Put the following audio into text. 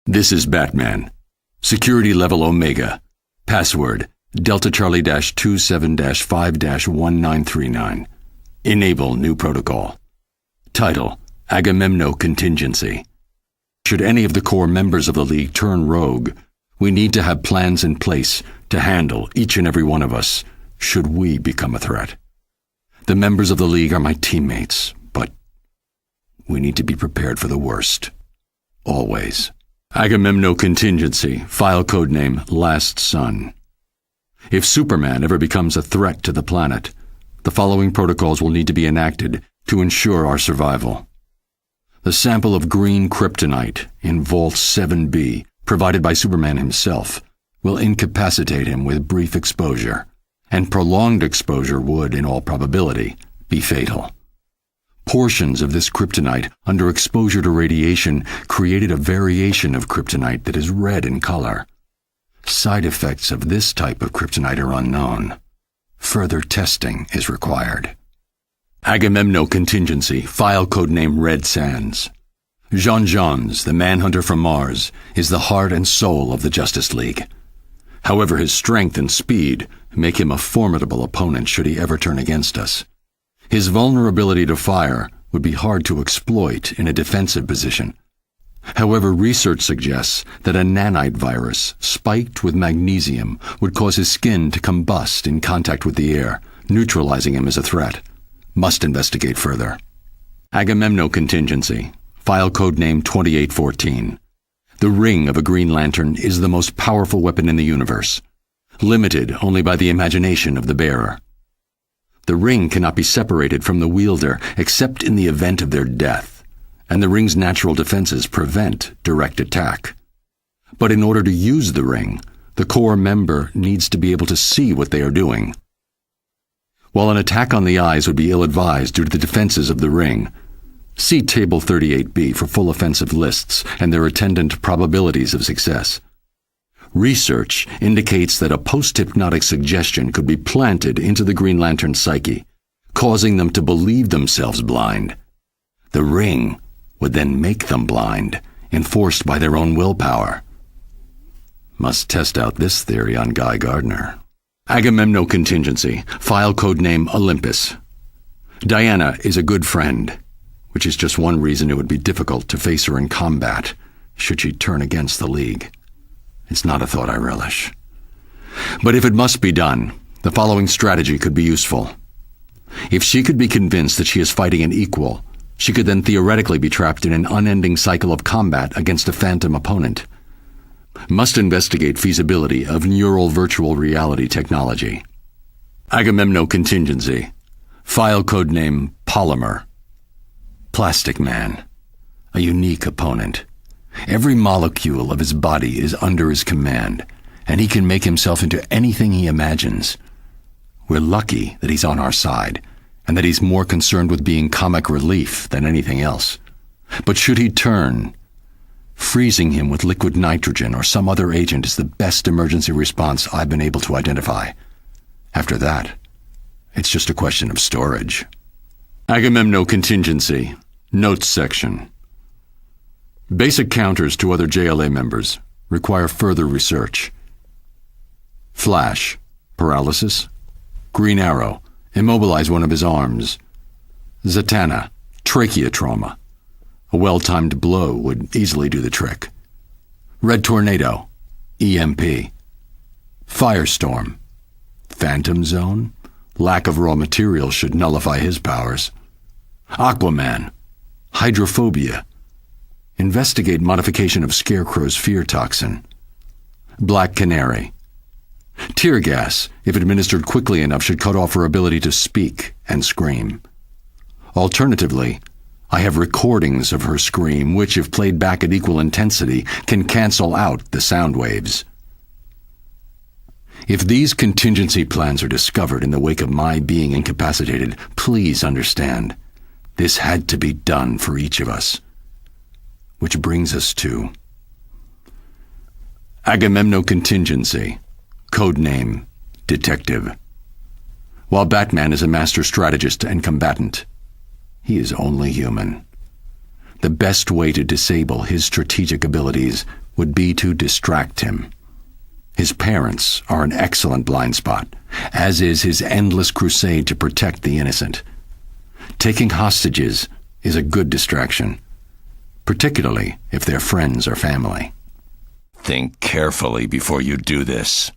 This is Batman. Security level Omega. Password Delta Charlie 27-5-1939. Enable new protocol. Title Agamemno Contingency. Should any of the core members of the League turn rogue, we need to have plans in place to handle each and every one of us should we become a threat. The members of the League are my teammates, but we need to be prepared for the worst. Always. Agamemno Contingency, file codename Last Son. If Superman ever becomes a threat to the planet, the following protocols will need to be enacted to ensure our survival. The sample of green kryptonite in Vault 7B, provided by Superman himself, will incapacitate him with brief exposure, and prolonged exposure would, in all probability, be fatal. Portions of this kryptonite under exposure to radiation created a variation of kryptonite that is red in color. Side effects of this type of kryptonite are unknown. Further testing is required. Agamemno Contingency, file codename Red Sands. Jean-Jeans, the manhunter from Mars, is the heart and soul of the Justice League. However, his strength and speed make him a formidable opponent should he ever turn against us. His vulnerability to fire would be hard to exploit in a defensive position. However, research suggests that a nanite virus spiked with magnesium would cause his skin to combust in contact with the air, neutralizing him as a threat. Must investigate further. Agamemno Contingency, file codename 2814. The ring of a Green Lantern is the most powerful weapon in the universe, limited only by the imagination of the bearer. The ring cannot be separated from the wielder except in the event of their death, and the ring's natural defenses prevent direct attack. But in order to use the ring, the core member needs to be able to see what they are doing. While an attack on the eyes would be ill-advised due to the defenses of the ring, see Table 38B for full offensive lists and their attendant probabilities of success. Research indicates that a post-hypnotic suggestion could be planted into the Green Lantern's psyche, causing them to believe themselves blind. The ring would then make them blind, enforced by their own willpower. Must test out this theory on Guy Gardner. Agamemno Contingency, file codename Olympus. Diana is a good friend, which is just one reason it would be difficult to face her in combat, should she turn against the League. It's not a thought I relish. But if it must be done, the following strategy could be useful. If she could be convinced that she is fighting an equal, she could then theoretically be trapped in an unending cycle of combat against a phantom opponent. Must investigate feasibility of neural virtual reality technology. Agamemno Contingency, file codename Polymer. Plastic Man, a unique opponent. Every molecule of his body is under his command, and he can make himself into anything he imagines. We're lucky that he's on our side, and that he's more concerned with being comic relief than anything else. But should he turn, freezing him with liquid nitrogen or some other agent is the best emergency response I've been able to identify. After that, it's just a question of storage. Agamemno Contingency, Notes Section. Basic counters to other JLA members require further research. Flash, paralysis. Green Arrow, immobilize one of his arms. Zatanna, trachea trauma. A well-timed blow would easily do the trick. Red Tornado, EMP. Firestorm, Phantom Zone. Lack of raw materials should nullify his powers. Aquaman, hydrophobia. Investigate modification of Scarecrow's fear toxin. Black Canary. Tear gas, if administered quickly enough, should cut off her ability to speak and scream. Alternatively, I have recordings of her scream which, if played back at equal intensity, can cancel out the sound waves. If these contingency plans are discovered in the wake of my being incapacitated, please understand, this had to be done for each of us. Which brings us to Agamemno Contingency, codename Detective. While Batman is a master strategist and combatant, he is only human. The best way to disable his strategic abilities would be to distract him. His parents are an excellent blind spot, as is his endless crusade to protect the innocent. Taking hostages is a good distraction, particularly if they're friends or family. Think carefully before you do this.